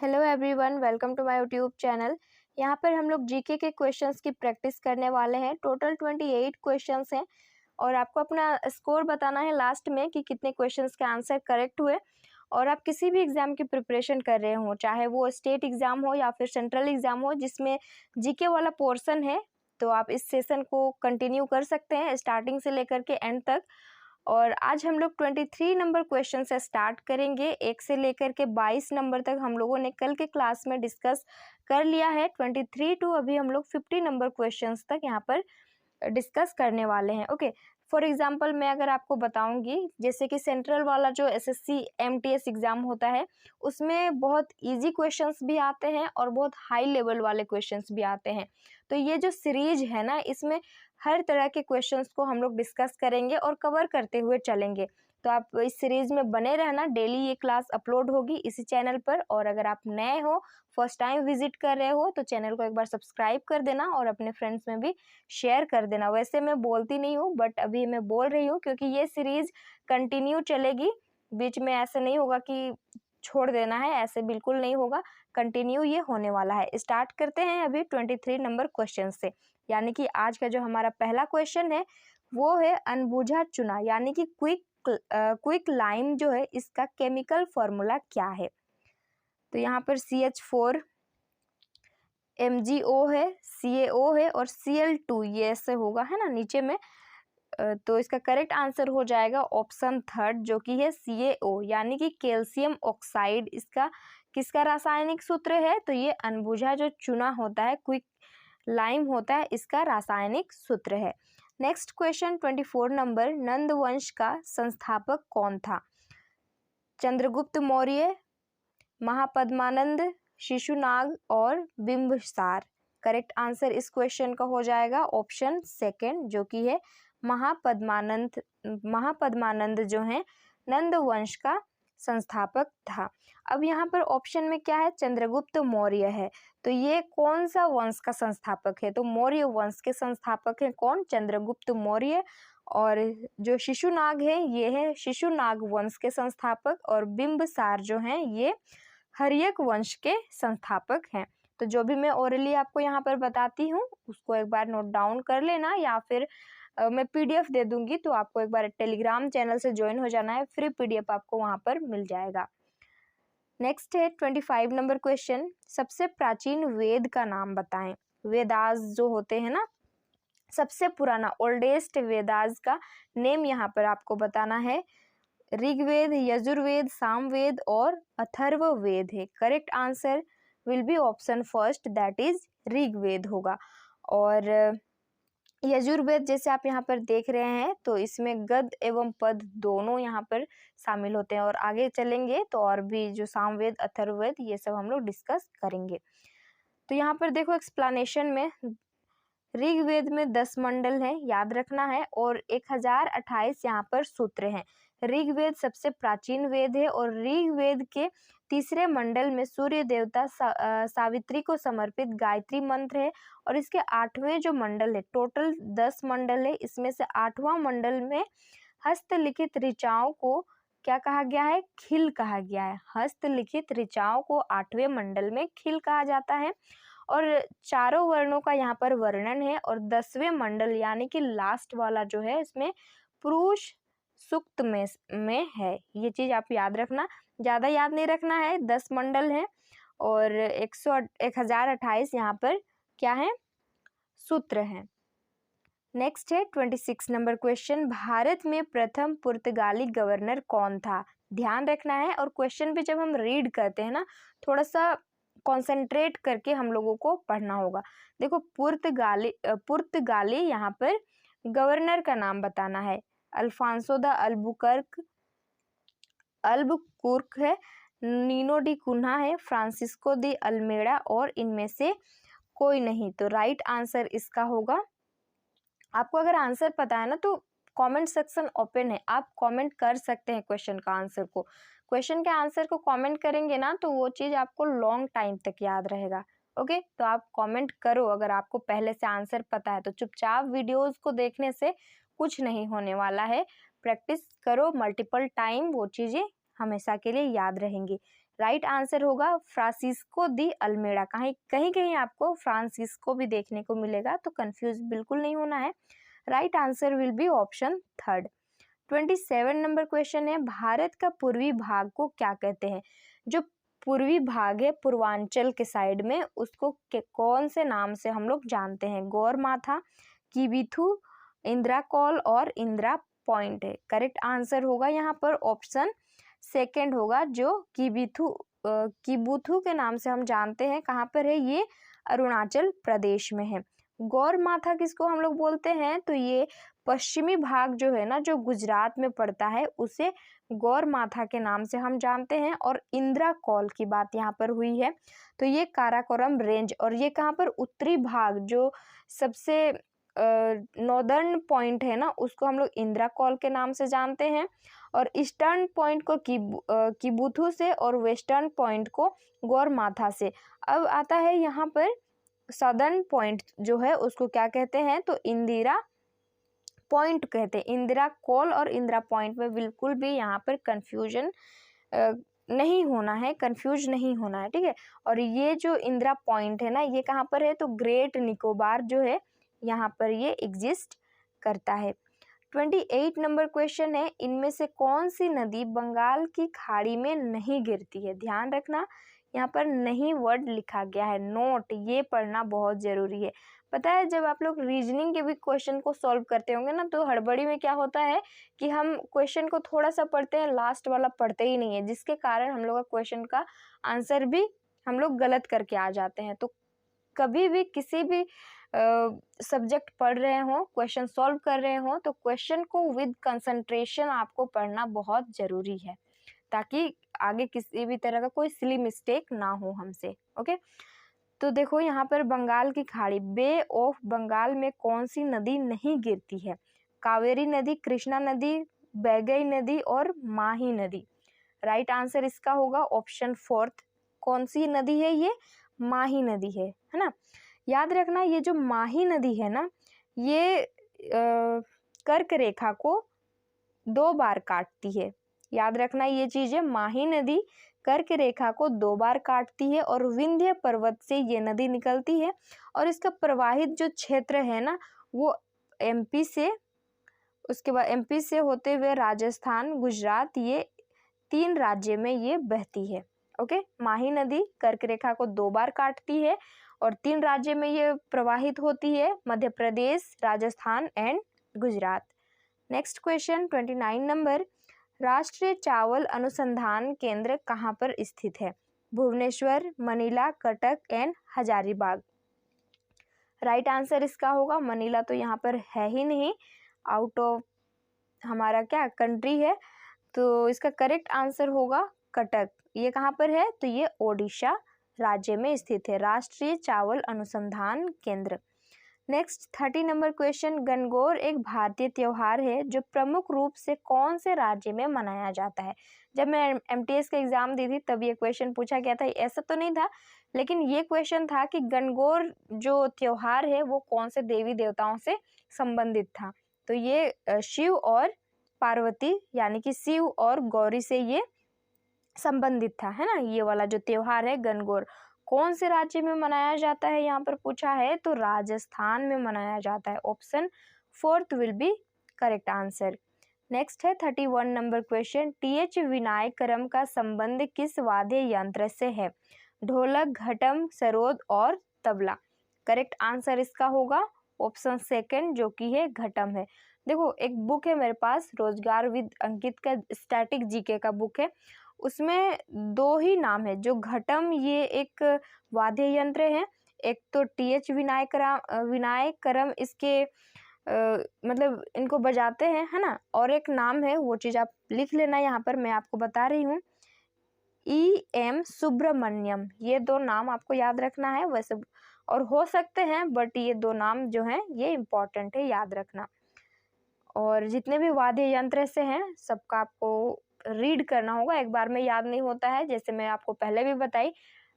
Hello everyone, welcome to my YouTube channel. यहाँ पर हम लोग जीके के क्वेश्चंस की प्रैक्टिस करने वाले हैं। टोटल 28 क्वेश्चंस हैं और आपको अपना स्कोर बताना है लास्ट में कि कितने क्वेश्चंस के आंसर करेक्ट हुए। और आप किसी भी एग्ज़ाम की प्रिपरेशन कर रहे हो, चाहे वो स्टेट एग्ज़ाम हो या फिर सेंट्रल एग्ज़ाम हो जिसमें जीके वाला पोर्शन है, तो आप इस सेशन को कंटिन्यू कर सकते हैं स्टार्टिंग से लेकर के एंड तक। और आज हम लोग 23 नंबर क्वेश्चन से स्टार्ट करेंगे। 1 से लेकर के 22 नंबर तक हम लोगों ने कल के क्लास में डिस्कस कर लिया है। 23 टू अभी हम लोग 50 नंबर क्वेश्चंस तक यहाँ पर डिस्कस करने वाले हैं। ओके, फॉर एग्जांपल मैं अगर आपको बताऊंगी, जैसे कि सेंट्रल वाला जो एसएससी एमटीएस एग्ज़ाम होता है उसमें बहुत इजी क्वेश्चंस भी आते हैं और बहुत हाई लेवल वाले क्वेश्चंस भी आते हैं। तो ये जो सीरीज है ना, इसमें हर तरह के क्वेश्चंस को हम लोग डिस्कस करेंगे और कवर करते हुए चलेंगे। तो आप इस सीरीज में बने रहना, डेली ये क्लास अपलोड होगी इसी चैनल पर। और अगर आप नए हो, फर्स्ट टाइम विजिट कर रहे हो, तो चैनल को एक बार सब्सक्राइब कर देना और अपने फ्रेंड्स में भी शेयर कर देना। वैसे मैं बोलती नहीं हूँ, बट अभी मैं बोल रही हूँ क्योंकि ये सीरीज कंटिन्यू चलेगी। बीच में ऐसे नहीं होगा कि छोड़ देना है, ऐसे बिल्कुल नहीं होगा, कंटिन्यू ये होने वाला है। स्टार्ट करते हैं अभी 23 नंबर क्वेश्चन से। यानी कि आज का जो हमारा पहला क्वेश्चन है वो है अनबुझा चूना, यानी कि क्विक लाइम जो है, इसका केमिकल फॉर्मूला क्या है। तो यहाँ पर CH4 MgO है, CaO है और Cl2 ये ऐसे होगा, है ना नीचे में। तो इसका करेक्ट आंसर हो जाएगा ऑप्शन थर्ड, जो कि है CaO, यानी कि कैल्शियम ऑक्साइड। इसका किसका रासायनिक सूत्र है? तो ये अनबुझा जो चूना होता है, क्विक लाइम होता है, इसका रासायनिक सूत्र है। नेक्स्ट क्वेश्चन 24 नंबर, नंद वंश का संस्थापक कौन था? चंद्रगुप्त मौर्य, महापद्मानंद, शिशुनाग और बिंबिसार। करेक्ट आंसर इस क्वेश्चन का हो जाएगा ऑप्शन सेकंड, जो कि है महापद्मानंद। महापद्मानंद जो है नंद वंश का संस्थापक था। अब यहाँ पर ऑप्शन में क्या है? चंद्रगुप्त मौर्य है। तो ये कौन सा वंश का संस्थापक है? तो मौर्य वंश के संस्थापक है कौन? चंद्रगुप्त मौर्य। और जो शिशुनाग है, ये है शिशुनाग वंश के संस्थापक। और बिंबिसार जो है, ये हर्यक वंश के संस्थापक हैं। तो जो भी मैं ओरली आपको यहाँ पर बताती हूँ उसको एक बार नोट डाउन कर लेना, या फिर मैं PDF दे दूंगी, तो आपको एक बार टेलीग्राम चैनल से ज्वाइन हो जाना है। फ्री PDF आपको वहाँ पर मिल जाएगा। नेक्स्ट है 25 नंबर क्वेश्चन, सबसे प्राचीन वेद का नाम बताएं। वेदास जो होते हैं ना, सबसे पुराना ओल्डेस्ट वेदास का नेम यहाँ पर आपको बताना है। ऋग्वेद, यजुर्वेद, सामवेद और अथर्ववेद है। Correct answer will be option first, that is Rigveda होगा। और यजुर्वेद जैसे आप यहाँ पर देख रहे हैं, तो इसमें गद एवं पद दोनों यहाँ पर शामिल होते हैं। और आगे चलेंगे तो और भी जो सामवेद, अथर्ववेद, ये सब हम लोग डिस्कस करेंगे। तो यहाँ पर देखो एक्सप्लेनेशन में, ऋग्वेद में 10 मंडल हैं, याद रखना है, और 1028 यहाँ पर सूत्र हैं। ऋग्वेद सबसे प्राचीन वेद है और ऋग्वेद के तीसरे मंडल में सूर्य देवता सावित्री को समर्पित गायत्री मंत्र है। और इसके 8वें जो मंडल है, टोटल 10 मंडल है, इसमें से 8वां मंडल में हस्तलिखित ऋचाओं को क्या कहा गया है? खिल कहा गया है। हस्तलिखित ऋचाओं को 8वें मंडल में खिल कहा जाता है। और चारों वर्णों का यहाँ पर वर्णन है। और 10वें मंडल यानी कि लास्ट वाला जो है, इसमें पुरुष सूक्त में है। ये चीज आप याद रखना, ज्यादा याद नहीं रखना है। 10 मंडल है और 1028 यहाँ पर क्या है? सूत्र है। नेक्स्ट है 26 नंबर क्वेश्चन, भारत में प्रथम पुर्तगाली गवर्नर कौन था? ध्यान रखना है। और क्वेश्चन पे जब हम रीड करते हैं ना, थोड़ा सा कॉन्सेंट्रेट करके हम लोगों को पढ़ना होगा। देखो, पुर्तगाली यहाँ पर गवर्नर का नाम बताना है। अल्फांसो द अल्बुकुर्क है, नीनो डी कुन्हा है, फ्रांसिस्को दी अल्मेड़ा, और इनमें से कोई नहीं। तो राइट आंसर इसका होगा। आपको अगर आंसर पता है ना, तो कमेंट सेक्शन ओपन है, आप कमेंट कर सकते हैं क्वेश्चन का आंसर को। क्वेश्चन के आंसर को कमेंट करेंगे ना, तो वो चीज़ आपको लॉन्ग टाइम तक याद रहेगा। ओके, तो आप कमेंट करो अगर आपको पहले से आंसर पता है। तो चुपचाप वीडियोस को देखने से कुछ नहीं होने वाला है, प्रैक्टिस करो मल्टीपल टाइम, वो चीज़ें हमेशा के लिए याद रहेंगे। राइट आंसर होगा फ्रांसिस्को दी अल्मेडा। कहीं कहीं आपको फ्रांसिस्को भी देखने को मिलेगा, तो कंफ्यूज बिल्कुल नहीं होना है। Right answer will be option third. 27 number question है, भारत का पूर्वी भाग को क्या कहते हैं? जो पूर्वी भाग है पूर्वांचल के साइड में, उसको कौन से नाम से हम लोग जानते हैं? गौरमाथा, किबिथु, इंदिरा कॉल और इंदिरा पॉइंट है। करेक्ट आंसर होगा यहाँ पर ऑप्शन सेकंड होगा, जो किबुथु के नाम से हम जानते हैं। कहाँ पर है ये? अरुणाचल प्रदेश में है। गौरमाथा किसको हम लोग बोलते हैं? तो ये पश्चिमी भाग जो है ना, जो गुजरात में पड़ता है, उसे गौरमाथा के नाम से हम जानते हैं। और इंदिरा कॉल की बात यहाँ पर हुई है, तो ये काराकोरम रेंज, और ये कहाँ पर? उत्तरी भाग, जो सबसे नॉर्दर्न पॉइंट है ना, उसको हम लोग इंदिरा कॉल के नाम से जानते हैं। और ईस्टर्न पॉइंट को किबुथु से, और वेस्टर्न पॉइंट को गौरमाथा से। अब आता है यहाँ पर सदर्न पॉइंट जो है, उसको क्या कहते हैं? तो इंदिरा पॉइंट कहते हैं। इंदिरा कॉल और इंदिरा पॉइंट में बिल्कुल भी यहाँ पर कंफ्यूजन नहीं होना है, कंफ्यूज नहीं होना है, ठीक है। और ये जो इंदिरा पॉइंट है ना, ये कहाँ पर है? तो ग्रेट निकोबार जो है, यहाँ पर ये एग्जिस्ट करता है। 28 नंबर क्वेश्चन है, इनमें से कौन सी नदी बंगाल की खाड़ी में नहीं गिरती है? ध्यान रखना, यहाँ पर नहीं वर्ड लिखा गया है, नोट, ये पढ़ना बहुत जरूरी है। पता है, जब आप लोग रीजनिंग के भी क्वेश्चन को सॉल्व करते होंगे ना, तो हड़बड़ी में क्या होता है कि हम क्वेश्चन को थोड़ा सा पढ़ते हैं, लास्ट वाला पढ़ते ही नहीं है, जिसके कारण हम लोग का क्वेश्चन का आंसर भी हम लोग गलत करके आ जाते हैं। तो कभी भी किसी भी सब्जेक्ट पढ़ रहे हो, क्वेश्चन सॉल्व कर रहे हो, तो क्वेश्चन को विद कंसंट्रेशन आपको पढ़ना बहुत जरूरी है, ताकि आगे किसी भी तरह का कोई सिली मिस्टेक ना हो हमसे। ओके, तो देखो यहाँ पर बंगाल की खाड़ी, बे ऑफ बंगाल में कौन सी नदी नहीं गिरती है? कावेरी नदी, कृष्णा नदी, बैगई नदी और माही नदी। राइट आंसर इसका होगा ऑप्शन फोर्थ। कौन सी नदी है ये? माही नदी है ना। याद रखना, ये जो माही नदी है ना, ये कर्क रेखा को 2 बार काटती है। याद रखना ये चीज़ है, माही नदी कर्क रेखा को 2 बार काटती है, और विंध्य पर्वत से ये नदी निकलती है। और इसका प्रवाहित जो क्षेत्र है ना, वो एमपी से, उसके बाद एमपी से होते हुए राजस्थान, गुजरात, ये 3 राज्य में ये बहती है। ओके, माही नदी कर्क रेखा को 2 बार काटती है, और 3 राज्य में ये प्रवाहित होती है, Madhya Pradesh, Rajasthan and Gujarat. Next question 29 number, राष्ट्रीय चावल अनुसंधान केंद्र कहाँ पर स्थित है? Bhubaneswar, Manila, Cuttack and Hazaribagh. Right answer इसका होगा मनीला, तो यहाँ पर है ही नहीं, आउट ऑफ हमारा क्या कंट्री है, तो इसका करेक्ट आंसर होगा कटक। ये कहाँ पर है? तो ये ओडिशा राज्य में स्थित है, राष्ट्रीय चावल अनुसंधान केंद्र। नेक्स्ट 30 नंबर क्वेश्चन, गणगौर एक भारतीय त्योहार है जो प्रमुख रूप से कौन से राज्य में मनाया जाता है? जब मैं एमटीएस का एग्जाम दी थी तब ये क्वेश्चन पूछा गया था, ऐसा तो नहीं था, लेकिन ये क्वेश्चन था कि गणगौर जो त्योहार है वो कौन से देवी देवताओं से संबंधित था। तो ये शिव और पार्वती, यानी कि शिव और गौरी से ये संबंधित था, है ना। ये वाला जो त्योहार है गणगौर, कौन से राज्य में मनाया जाता है यहाँ पर पूछा है, तो राजस्थान में मनाया जाता है। Option fourth will be correct answer. Next है 31 नंबर क्वेश्चन, टीएच विनायकरम का संबंध किस वाद्य यंत्र से है? ढोलक, घटम, सरोद और तबला। करेक्ट आंसर इसका होगा ऑप्शन सेकंड, जो कि है घटम है। देखो, एक बुक है मेरे पास, रोजगार विद अंकित का स्टैटिक जीके का बुक है, उसमें 2 ही नाम है। जो घटम ये एक वाद्य यंत्र है, एक तो टीएच विनायकरम इसके मतलब इनको बजाते हैं, है ना, और एक नाम है, वो चीज़ आप लिख लेना, यहाँ पर मैं आपको बता रही हूँ, EM सुब्रमण्यम। ये 2 नाम आपको याद रखना है, वैसे और हो सकते हैं, बट ये 2 नाम जो हैं ये इम्पोर्टेंट है, याद रखना। और जितने भी वाद्य यंत्र से हैं सबका आपको रीड करना होगा, एक बार में याद नहीं होता है, जैसे मैं आपको पहले भी बताई,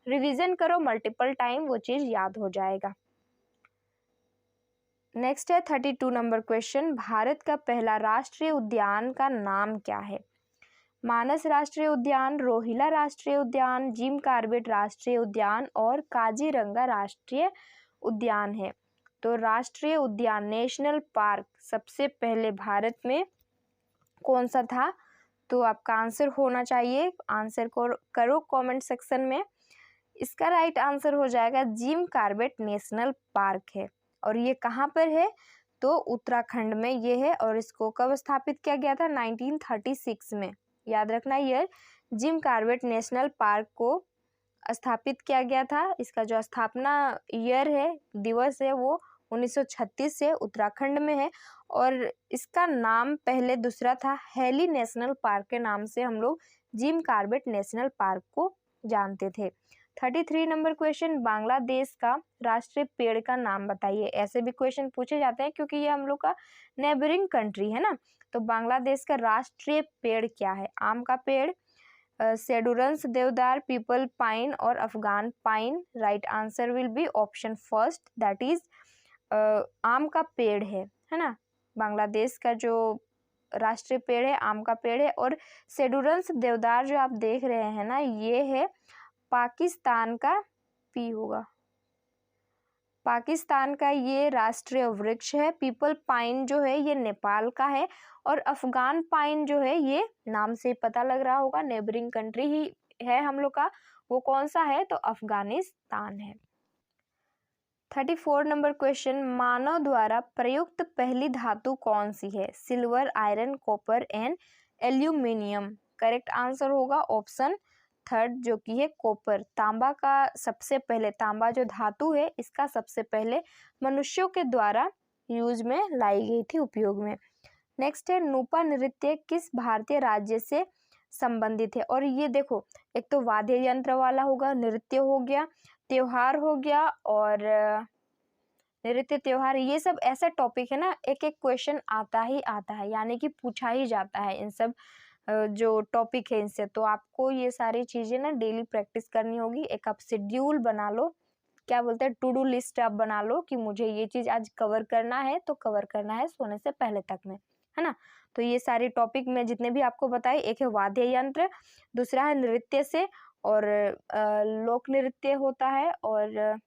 रिवीजन करो मल्टीपल टाइम, वो चीज़ याद हो जाएगा। नेक्स्ट है 32 नंबर क्वेश्चन, भारत का पहला राष्ट्रीय उद्यान का नाम क्या है? मानस राष्ट्रीय उद्यान, रोहिला राष्ट्रीय उद्यान, जिम कॉर्बेट राष्ट्रीय उद्यान और काजीरंगा राष्ट्रीय उद्यान है। तो राष्ट्रीय उद्यान नेशनल पार्क सबसे पहले भारत में कौन सा था? तो आपका आंसर होना चाहिए, आंसर को करो कमेंट सेक्शन में। इसका राइट आंसर हो जाएगा जिम कॉर्बेट नेशनल पार्क है। और ये कहाँ पर है? तो उत्तराखंड में ये है। और इसको कब स्थापित किया गया था? 1936 में। याद रखना year, Jim Corbett national park को स्थापित किया गया था। इसका जो स्थापना ईयर है, दिवस है, वो 1936 से उत्तराखंड में है। और इसका नाम पहले दूसरा था, हेली नेशनल पार्क के नाम से हम लोग जिम कॉर्बेट नेशनल पार्क को जानते थे। 33 नंबर क्वेश्चन, बांग्लादेश का राष्ट्रीय पेड़ का नाम बताइए। ऐसे भी क्वेश्चन पूछे जाते हैं क्योंकि ये हम लोग का नेबरिंग कंट्री है ना। तो बांग्लादेश का राष्ट्रीय पेड़ क्या है? आम का पेड़, सेडुरंस देवदार, पीपल पाइन और Afghan pine. Right answer will be option first, that is आम का पेड़ है ना। बांग्लादेश का जो राष्ट्रीय पेड़ है आम का पेड़ है। और सेडुरंस देवदार जो आप देख रहे हैं ना, ये है पाकिस्तान का, पी होगा, पाकिस्तान का ये राष्ट्रीय वृक्ष है। पीपल पाइन जो है ये नेपाल का है। और अफगान पाइन जो है, ये नाम से पता लग रहा होगा, नेबरिंग कंट्री ही है हम लोग का। वो कौन सा है? तो अफगानिस्तान है। 34 नंबर क्वेश्चन, मानव द्वारा प्रयुक्त पहली धातु कौन सी है? Silver, iron, copper and aluminium. Correct answer होगा ऑप्शन थर्ड, जो कि है कॉपर। तांबा का सबसे पहले, तांबा जो धातु है इसका सबसे पहले मनुष्यों के द्वारा यूज में लाई गई थी, उपयोग में। नेक्स्ट है, नुपा नृत्य किस भारतीय राज्य से संबंधित है? और ये देखो, एक तो वाद्य यंत्र वाला होगा, नृत्य हो गया, त्योहार हो गया, और नृत्य त्योहार, ये सब ऐसा टॉपिक है ना, एक एक क्वेश्चन आता ही आता है, यानी कि पूछा ही जाता है इन सब जो टॉपिक है इनसे। तो आपको ये सारी चीजें ना डेली प्रैक्टिस करनी होगी। एक आप शेड्यूल बना लो, क्या बोलते हैं, टू डू लिस्ट आप बना लो कि मुझे ये चीज आज कवर करना है, तो कवर करना है सोने से पहले तक में, है ना। तो ये सारे टॉपिक में जितने भी आपको बताए, एक है वाद्य यंत्र, दूसरा है नृत्य से, और लोक नृत्य होता है, और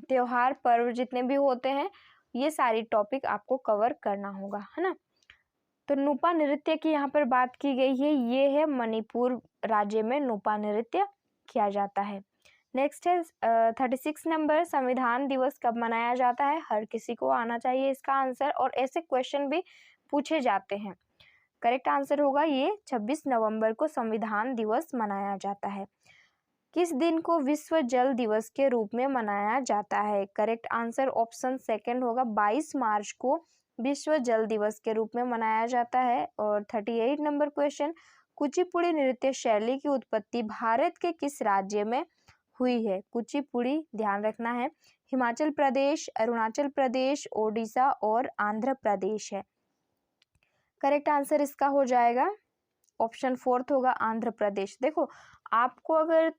त्योहार पर्व जितने भी होते हैं, ये सारी टॉपिक आपको कवर करना होगा, है ना। तो नुपा नृत्य की यहाँ पर बात की गई है, ये है मणिपुर राज्य में नुपा नृत्य किया जाता है। नेक्स्ट है 36 नंबर, संविधान दिवस कब मनाया जाता है? हर किसी को आना चाहिए इसका आंसर, और ऐसे क्वेश्चन भी पूछे जाते हैं। करेक्ट आंसर होगा ये 26 नवंबर को संविधान दिवस मनाया जाता है। किस दिन को विश्व जल दिवस के रूप में मनाया जाता है? करेक्ट आंसर ऑप्शन सेकंड होगा, 22 मार्च को विश्व जल दिवस के रूप में मनाया जाता है। और 38 नंबर क्वेश्चन, कुचिपुड़ी नृत्य शैली की उत्पत्ति भारत के किस राज्य में हुई है? कुचिपुड़ी, ध्यान रखना है, हिमाचल प्रदेश, अरुणाचल प्रदेश, ओडिशा और आंध्र प्रदेश है। करेक्ट आंसर इसका हो जाएगा ऑप्शन फोर्थ होगा, आंध्र प्रदेश। देखो, आपको अगर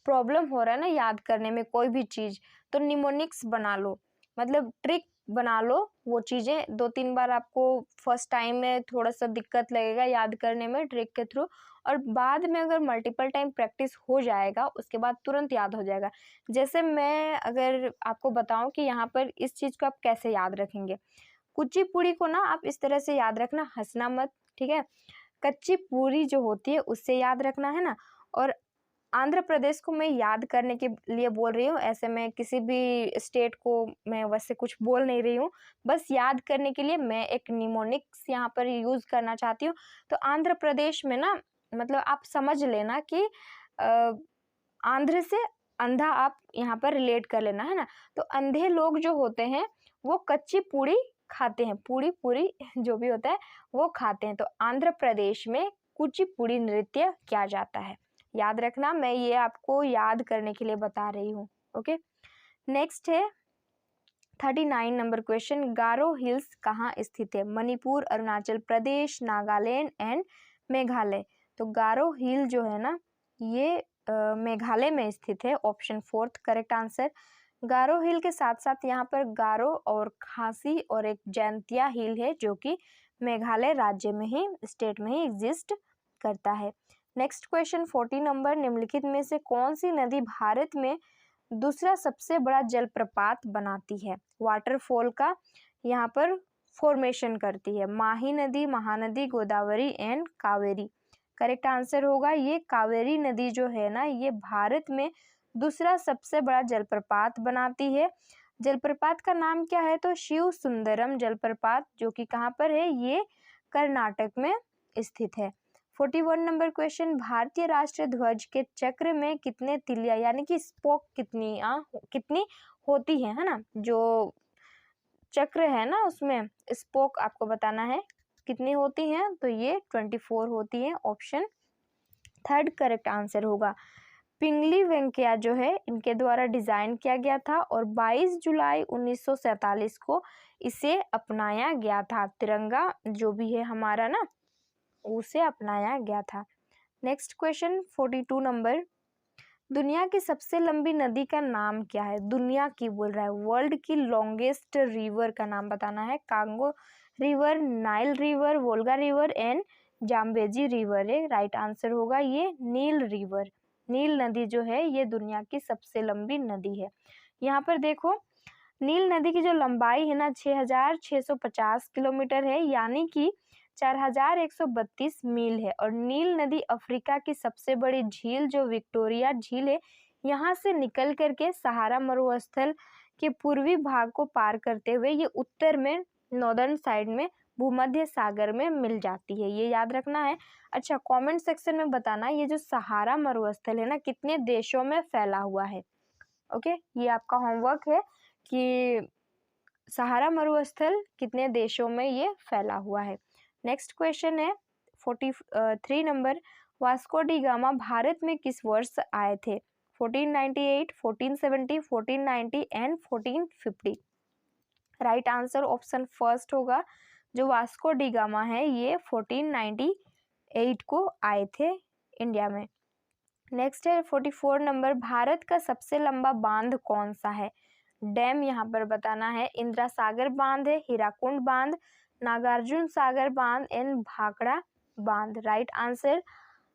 प्रॉब्लम हो रहा है ना याद करने में कोई भी चीज, तो निमोनिक्स बना लो, मतलब ट्रिक बना लो। वो चीजें 2-3 बार आपको फर्स्ट टाइम में थोड़ा सा दिक्कत लगेगा याद करने में ट्रिक के थ्रू, और बाद में अगर मल्टीपल टाइम प्रैक्टिस हो जाएगा उसके बाद तुरंत याद हो जाएगा। जैसे मैं अगर आपको बताऊं कि यहाँ पर इस चीज को आप कैसे याद रखेंगे, कुचिपुड़ी को ना आप इस तरह से याद रखना, हंसना मत, ठीक है। कच्ची पूरी जो होती है उससे याद रखना, है ना। और आंध्र प्रदेश को मैं याद करने के लिए बोल रही हूँ, ऐसे मैं किसी भी स्टेट को मैं वैसे कुछ बोल नहीं रही हूँ, बस याद करने के लिए मैं एक निमोनिक्स यहाँ पर यूज करना चाहती हूँ। तो आंध्र प्रदेश में ना, मतलब आप समझ लेना कि आंध्र से अंधा आप यहाँ पर रिलेट कर लेना, है ना। तो अंधे लोग जो होते हैं वो कच्ची पूरी खाते हैं, पूरी पूरी जो भी होता है वो खाते हैं। तो आंध्र प्रदेश में कुचिपुड़ी नृत्य किया जाता है, याद रखना, मैं ये आपको याद करने के लिए बता रही हूँ। ओके, नेक्स्ट है 39 नंबर क्वेश्चन, गारो हिल्स कहाँ स्थित है? मणिपुर, अरुणाचल प्रदेश, नागालैंड एंड मेघालय। तो गारो हिल जो है ना, ये मेघालय में स्थित है, ऑप्शन फोर्थ करेक्ट आंसर। गारो हिल के साथ साथ यहाँ पर गारो और खासी और एक जैंतिया हिल है जो कि मेघालय राज्य में ही, स्टेट में ही एग्जिस्ट करता है। नेक्स्ट क्वेश्चन 40 नंबर, निम्नलिखित में से कौन सी नदी भारत में दूसरा सबसे बड़ा जलप्रपात बनाती है, वाटरफॉल का यहाँ पर फॉर्मेशन करती है? माही नदी, Mahanadi, Godavari and Kaveri. Correct answer होगा ये कावेरी नदी जो है ना, ये भारत में दूसरा सबसे बड़ा जलप्रपात बनाती है। जलप्रपात का नाम क्या है? तो शिव सुंदरम जलप्रपात, जो कि कहाँ पर है? ये कर्नाटक में स्थित है। 41 नंबर क्वेश्चन, भारतीय राष्ट्रीय ध्वज के चक्र में कितने तिलिया यानी कि स्पोक कितनी होती है ना? जो चक्र है ना उसमें स्पोक आपको बताना है कितनी होती हैं, तो ये 24 होती है। ऑप्शन थर्ड करेक्ट आंसर होगा। पिंगली वेंकैया जो है इनके द्वारा डिजाइन किया गया था और 22 जुलाई 1947 को इसे अपनाया गया था। तिरंगा जो भी है हमारा ना, उसे अपनाया गया था। नेक्स्ट क्वेश्चन 42 नंबर, दुनिया की सबसे लंबी नदी का नाम क्या है? दुनिया की बोल रहा है, वर्ल्ड की लॉन्गेस्ट रिवर का नाम बताना है। Congo river, Nile river, Volga river and Zambezi river है। राइट आंसर होगा ये नील रिवर। नील नदी जो है ये दुनिया की सबसे लंबी नदी है। यहाँ पर देखो नील नदी की जो लंबाई है ना 6650 किलोमीटर है, यानी कि 4132 मील है। और नील नदी अफ्रीका की सबसे बड़ी झील जो विक्टोरिया झील है, यहाँ से निकल करके सहारा मरुस्थल के पूर्वी भाग को पार करते हुए ये उत्तर में नॉर्दर्न साइड में भूमध्य सागर में मिल जाती है, ये याद रखना है। अच्छा, कमेंट सेक्शन में बताना ये जो सहारा मरुस्थल है ना कितने देशों में फैला हुआ है। ओके, ये आपका होमवर्क है कि सहारा मरुस्थल कितने देशों में ये फैला हुआ है। नेक्स्ट क्वेश्चन है 43 number, Vasco D gamma Bharat में किस वर्ष आए थे? 1498, 1470, 1490 and 1450। Right answer option first होगा। जो वास्को डी गामा है ये 1498 को आए थे इंडिया में। नेक्स्ट है 44 नंबर, भारत का सबसे लंबा बांध कौन सा है? डैम यहाँ पर बताना है। इंदिरा सागर बांध है, हीराकुंड बांध, नागार्जुन सागर बांध एंड भाखड़ा बांध। Right answer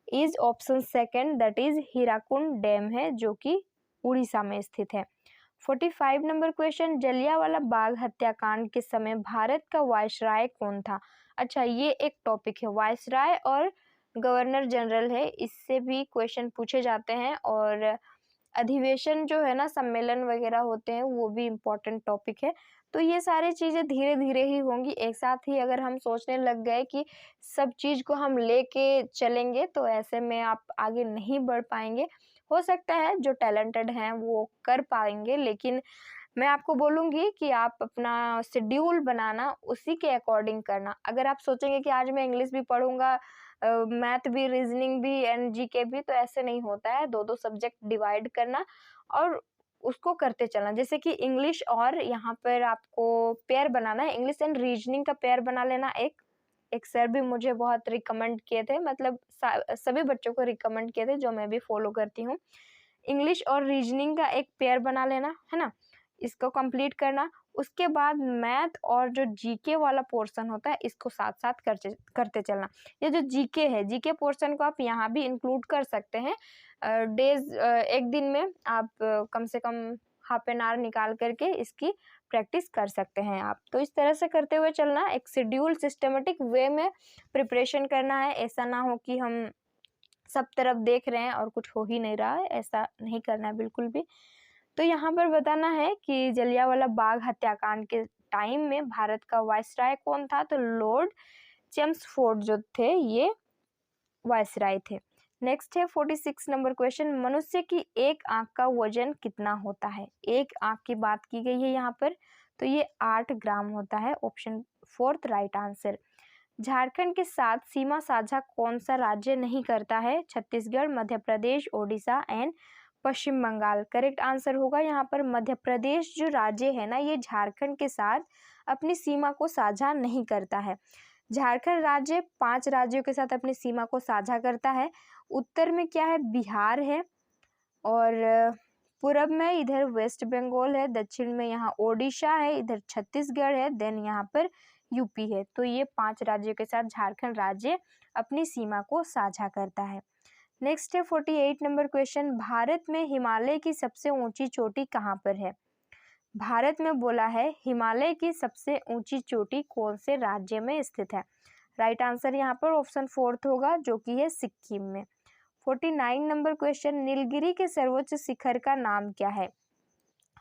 is option second, that is Hirakud dam है जो कि उड़ीसा में स्थित है। 45 नंबर क्वेश्चन, जलियांवाला बाग हत्याकांड के समय भारत का वायसराय कौन था? अच्छा, ये एक टॉपिक है, वायसराय और गवर्नर जनरल है, इससे भी क्वेश्चन पूछे जाते हैं। और अधिवेशन जो है ना, सम्मेलन वगैरह होते हैं, वो भी इम्पोर्टेंट टॉपिक है। तो ये सारी चीज़ें धीरे धीरे ही होंगी, एक साथ ही अगर हम सोचने लग गए कि सब चीज़ को हम लेके चलेंगे तो ऐसे में आप आगे नहीं बढ़ पाएंगे। हो सकता है जो टैलेंटेड हैं वो कर पाएंगे, लेकिन मैं आपको बोलूँगी कि आप अपना शेड्यूल बनाना उसी के अकॉर्डिंग करना। अगर आप सोचेंगे कि आज मैं इंग्लिश भी पढ़ूंगा, मैथ भी, रीजनिंग भी एंड जीके भी, तो ऐसे नहीं होता है। दो दो सब्जेक्ट डिवाइड करना और उसको करते चलना। जैसे कि इंग्लिश और यहाँ पर आपको पेयर बनाना है, इंग्लिश एंड रीजनिंग का पेयर बना लेना। एक सर भी मुझे बहुत रिकमेंड किए थे, मतलब सभी बच्चों को रिकमेंड किए थे, जो मैं भी फॉलो करती हूँ। इंग्लिश और रीजनिंग का एक पेयर बना लेना है ना, इसको कंप्लीट करना। उसके बाद मैथ और जो जीके वाला पोर्शन होता है इसको साथ साथ करते चलना। ये जो जीके है, जीके पोर्शन को आप यहाँ भी इंक्लूड कर सकते हैं। डेज एक दिन में आप कम से कम हाफ एन आवर निकाल करके इसकी प्रैक्टिस कर सकते हैं आप। तो इस तरह से करते हुए चलना, एक शेड्यूल सिस्टमेटिक वे में प्रिपरेशन करना है। ऐसा ना हो कि हम सब तरफ देख रहे हैं और कुछ हो ही नहीं रहा है, ऐसा नहीं करना है बिल्कुल भी। तो यहाँ पर बताना है कि जलियांवाला बाग हत्याकांड के टाइम में भारत का वायसराय कौन था? तो लॉर्ड चेम्सफोर्ड जो थे ये वायसराय थे। नेक्स्ट है 46 नंबर क्वेश्चन, मनुष्य की एक आंख का वजन कितना होता है? एक आंख की बात की गई है यहाँ पर, तो ये 8 ग्राम होता है। Option fourth right answer. Jharkhand के साथ सीमा साझा कौन सा राज्य नहीं करता है? Chhattisgarh, Madhya Pradesh, Odisha and Paschim Bengal. Correct answer होगा यहाँ पर मध्य प्रदेश जो राज्य है ना, ये झारखंड के साथ अपनी सीमा को साझा नहीं करता है। झारखंड राज्य 5 राज्यों के साथ अपनी सीमा को साझा करता है। उत्तर में क्या है? बिहार है, और पूरब में इधर वेस्ट बंगाल है, दक्षिण में यहाँ ओडिशा है, इधर छत्तीसगढ़ है, देन यहाँ पर यूपी है। तो ये 5 राज्यों के साथ झारखंड राज्य अपनी सीमा को साझा करता है। नेक्स्ट है 48 नंबर क्वेश्चन, भारत में हिमालय की सबसे ऊंची चोटी कहाँ पर है? भारत में बोला है हिमालय की सबसे ऊंची चोटी कौन से राज्य में स्थित है? राइट आंसर यहाँ पर ऑप्शन 4 होगा, जो कि है सिक्किम में। 49 नंबर क्वेश्चन, नीलगिरी के सर्वोच्च शिखर का नाम क्या है?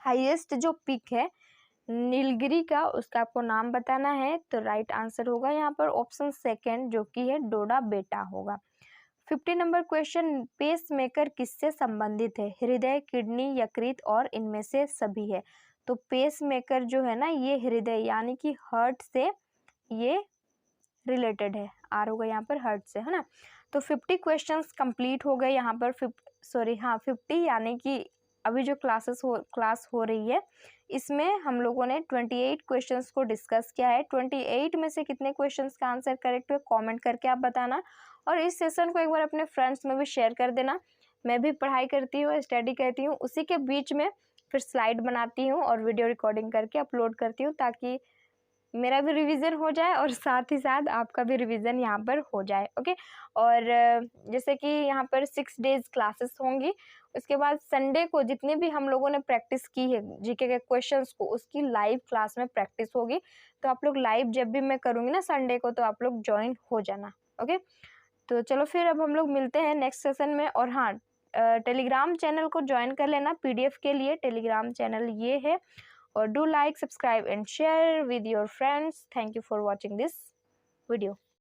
हाईएस्ट जो पिक है नीलगिरी का, उसका आपको नाम बताना है। तो राइट आंसर होगा यहाँ पर ऑप्शन 2, जो कि है डोडा बेटा होगा। 50 नंबर क्वेश्चन, पेस मेकर किससे संबंधित है? हृदय, किडनी, यकृत और इनमें से सभी है। तो पेस मेकर जो है ना, ये हृदय यानी कि हार्ट से ये रिलेटेड है। आर होगा यहाँ पर हार्ट से, है ना। तो 50 क्वेश्चंस कंप्लीट हो गए यहाँ पर। 50 यानी कि अभी जो क्लास हो रही है इसमें हम लोगों ने 28 क्वेश्चंस को डिस्कस किया है। 28 में से कितने क्वेश्चंस का आंसर करेक्ट हुआ कमेंट करके आप बताना, और इस सेशन को एक बार अपने फ्रेंड्स में भी शेयर कर देना। मैं भी पढ़ाई करती हूँ, स्टडी करती हूँ, उसी के बीच में फिर स्लाइड बनाती हूँ और वीडियो रिकॉर्डिंग करके अपलोड करती हूँ, ताकि मेरा भी रिवीजन हो जाए और साथ ही साथ आपका भी रिवीजन यहाँ पर हो जाए। ओके, और जैसे कि यहाँ पर 6 डेज क्लासेस होंगी, उसके बाद संडे को जितने भी हम लोगों ने प्रैक्टिस की है जीके के क्वेश्चंस को, उसकी लाइव क्लास में प्रैक्टिस होगी। तो आप लोग लाइव जब भी मैं करूँगी ना संडे को, तो आप लोग ज्वाइन हो जाना। ओके, तो चलो फिर अब हम लोग मिलते हैं नेक्स्ट सेशन में। और हाँ, टेलीग्राम चैनल को ज्वाइन कर लेना पीडीएफ के लिए। टेलीग्राम चैनल ये है, और do like, subscribe and share with your friends. Thank you for watching this video.